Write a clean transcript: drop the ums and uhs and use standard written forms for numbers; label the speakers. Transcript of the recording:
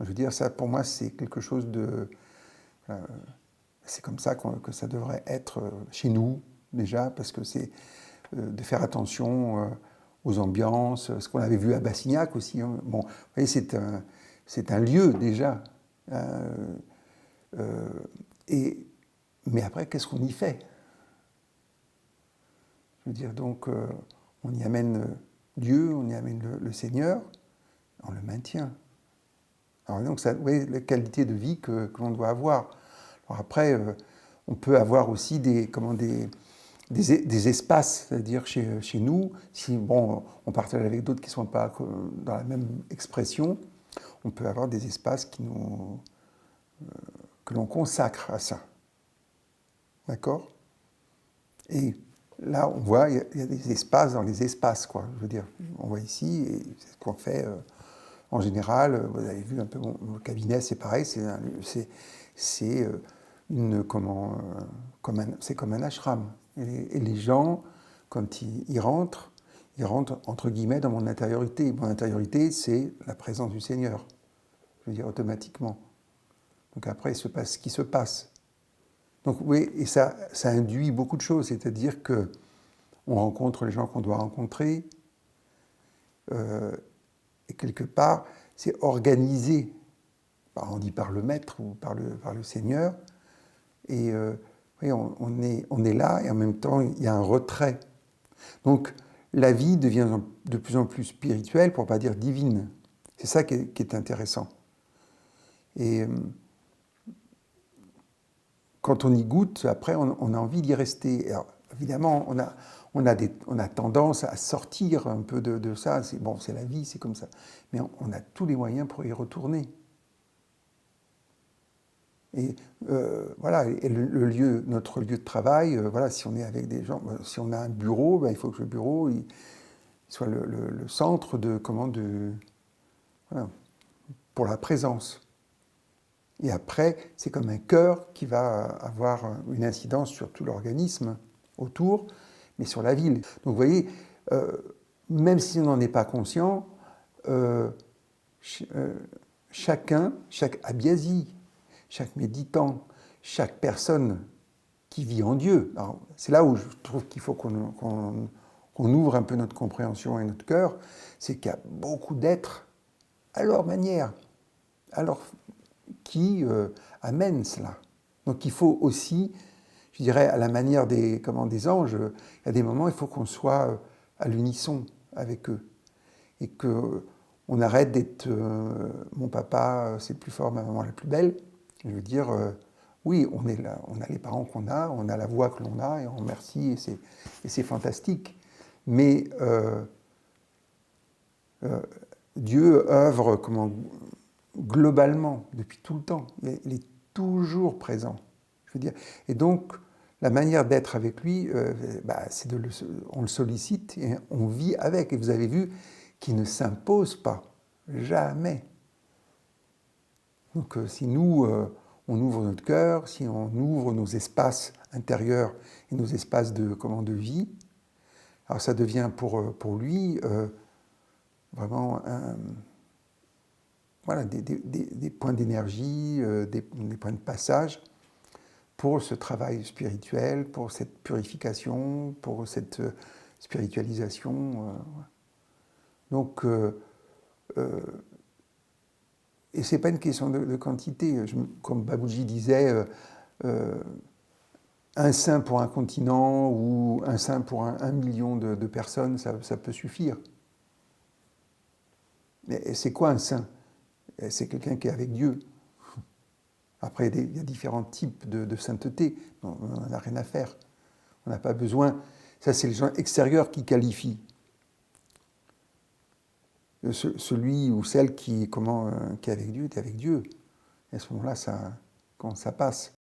Speaker 1: Je veux dire, ça, pour moi, c'est quelque chose de... c'est comme ça que ça devrait être chez nous, déjà, parce que c'est de faire attention aux ambiances, ce qu'on avait vu à Bassignac aussi. Hein. Bon, vous voyez, c'est un lieu, déjà. Euh, euh, et, mais après, qu'est-ce qu'on y fait? Je veux dire, donc, on y amène Dieu, on y amène le Seigneur, on le maintient. Alors donc, ça, oui, la qualité de vie que l'on doit avoir. Alors après, on peut avoir aussi des espaces, c'est-à-dire chez nous, si bon, on partage avec d'autres qui ne sont pas dans la même expression, on peut avoir des espaces que l'on consacre à ça. D'accord? Et là, on voit, il y a des espaces dans les espaces, quoi. Je veux dire, on voit ici, et c'est ce qu'on fait en général. Vous avez vu un peu mon cabinet, c'est pareil, c'est c'est comme un ashram. Et les gens, quand ils rentrent entre guillemets dans mon intériorité. Mon intériorité, c'est la présence du Seigneur. Je veux dire, automatiquement. Donc après, il se passe ce qui se passe. Donc oui, et ça induit beaucoup de choses, c'est-à-dire que on rencontre les gens qu'on doit rencontrer, et quelque part, c'est organisé, on dit par le maître ou par le Seigneur, et oui, on est là, et en même temps, il y a un retrait. Donc la vie devient de plus en plus spirituelle, pour ne pas dire divine. C'est ça qui est intéressant. Et quand on y goûte, après, on a envie d'y rester. Alors, évidemment, on a tendance à sortir un peu de ça. C'est la vie, c'est comme ça. Mais on a tous les moyens pour y retourner. Et voilà, et notre lieu de travail, voilà, si on est avec des gens, si on a un bureau, ben, il faut que le bureau soit le centre voilà, pour la présence. Et après, c'est comme un cœur qui va avoir une incidence sur tout l'organisme autour, mais sur la ville. Donc vous voyez, même si on n'en est pas conscient, ch chaque abhyasi, chaque méditant, chaque personne qui vit en Dieu, c'est là où je trouve qu'il faut qu'on ouvre un peu notre compréhension et notre cœur, c'est qu'il y a beaucoup d'êtres à leur manière, qui amènent cela. Donc il faut aussi, je dirais, à la manière des anges, il y a des moments, il faut qu'on soit à l'unisson avec eux. Et qu'on arrête d'être mon papa, c'est le plus fort, ma maman la plus belle. Je veux dire, oui, on est là, on a les parents qu'on a, on a la voix que l'on a, et on remercie, et c'est fantastique. Mais Dieu œuvre globalement, depuis tout le temps. Il est toujours présent. Je veux dire. Et donc, la manière d'être avec lui, c'est on le sollicite et on vit avec. Et vous avez vu qu'il ne s'impose pas. Jamais. Donc, si nous, on ouvre notre cœur, si on ouvre nos espaces intérieurs et nos espaces de vie, alors ça devient pour lui vraiment voilà, des points d'énergie, des points de passage pour ce travail spirituel, pour cette purification, pour cette spiritualisation. Donc, et ce n'est pas une question de quantité. Comme Baboudji disait, un saint pour un continent ou un saint pour un million de personnes, ça peut suffire. Mais c'est quoi un saint? C'est quelqu'un qui est avec Dieu. Après, il y a différents types de sainteté. On n'en a rien à faire. On n'a pas besoin. Ça, c'est les gens extérieurs qui qualifient. Celui ou celle qui est avec Dieu est avec Dieu. Et à ce moment-là, ça passe.